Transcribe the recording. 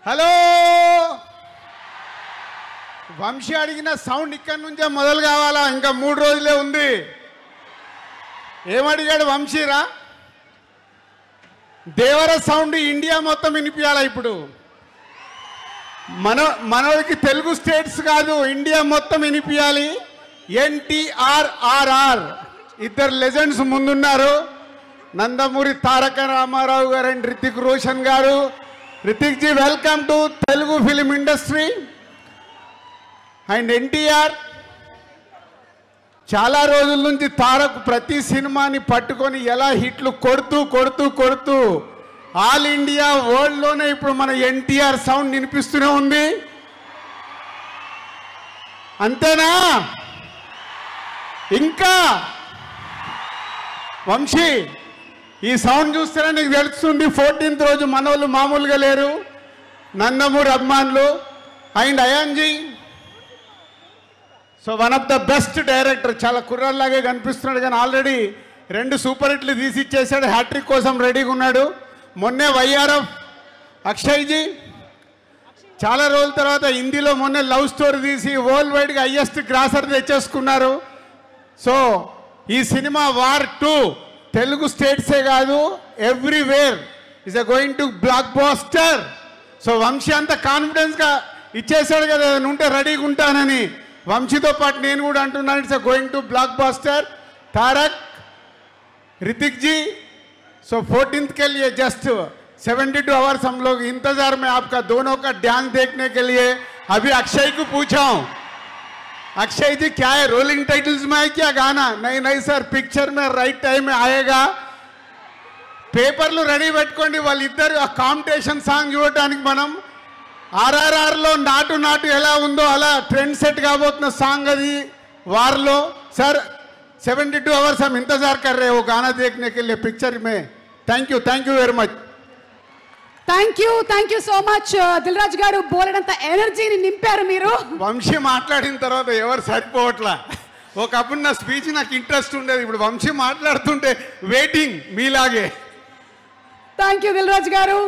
Hello Vamsi అడిగిన sound ఇక్కడి నుంచే మొదలు కావాలా? ఇంకా 3 రోజులే ఉంది. ఏమడిగాడు వంశీరా? దేవర సౌండ్ ఇండియా మొత్తం వినిపించాలా? ఇప్పుడు మనకి తెలుగు స్టేట్స్ కాదు, ఇండియా మొత్తం వినిపించాలి. NTRRR ఇద్దరు లెజెండ్స్ ముందున్నారు. నందమూరి తారక రామారావు గారు అండ్ రితిక్ రోషన్ గారు. Hrithik ji, welcome to Telugu film industry. And NTR చాలా రోజుల నుంచి తారక్ ప్రతి సినిమాని పట్టుకొని ఎలా హిట్లు కొడుతూ ఆల్ ఇండియా వరల్డ్లోనే ఇప్పుడు మన ఎన్టీఆర్ సౌండ్ వినిపిస్తూనే ఉంది. అంతేనా? ఇంకా వంశీ, ఈ సౌండ్ చూస్తేనే నీకు తెలుస్తుంది 14th రోజు మనోళ్ళు మామూలుగా లేరు. నందమూరి అభిమానులు అండ్ అయాన్జీ. So one of the best director. చాలా కుర్రాల్లాగే కనిపిస్తున్నాడు కానీ ఆల్రెడీ 2 సూపర్ హిట్లు తీసి ఇచ్చేసాడు. హ్యాట్రిక్ కోసం రెడీగా ఉన్నాడు. మొన్నే వైఆర్ఎఫ్ అక్షయ్జీ చాలా రోజుల తర్వాత హిందీలో మొన్నే లవ్ స్టోరీ తీసి వరల్డ్ వైడ్గా హైయెస్ట్ గ్రాసర్ తెచ్చేసుకున్నారు. సో ఈ సినిమా వార్ 2 తెలుగు స్టేట్సే కాదు, everywhere is going to blockbuster. So Vamshi అంత కాన్ఫిడెన్స్గా ఇచ్చేసాడు కదా, ఉంటే రెడీగా ఉంటానని. వంశీతో పాటు నేను కూడా అంటున్నాను, it's going to blockbuster. Tarak, Hrithik ji, so 14th के लिए जस्ट 72 आवर्स हम लोग इंतजार में आपका दोनों का डांस देखने के लिए. अभी अक्षय को पूछा हूँ, अक्षय जी क्या है, रोलिंग टाइटल्स में है क्या गाना? नहीं सर, पिक्चर में राइट टाइम में आएगा. పేపర్లు రెడీ పెట్టుకోండి. వాళ్ళిద్దరు ఆ కాంపిటీషన్ సాంగ్ చూడటానికి మనం ఆర్ఆర్ఆర్లో నాటు ఎలా ఉందో అలా ట్రెండ్ సెట్ కాబోతున్న సాంగ్ అది వార్లో. सर 72 आवर्स हम इंतजार कर रहे हैं वो गाना देखने के लिए पिक्चर में. Thank you very much. Thank you so much Dil Raju గారు. బోలెడంత ఎనర్జీని నింపారు మీరు. వంశీ మాట్లాడిన తర్వాత ఎవరు సరిపోవట్లా. ఒకప్పుడు నా స్పీచ్ నాకు ఇంట్రెస్ట్ ఉండేది, ఇప్పుడు వంశీ మాట్లాడుతుంటే వెయిటింగ్ మీలాగే. థ్యాంక్ యూ దిల్ రాజు గారు.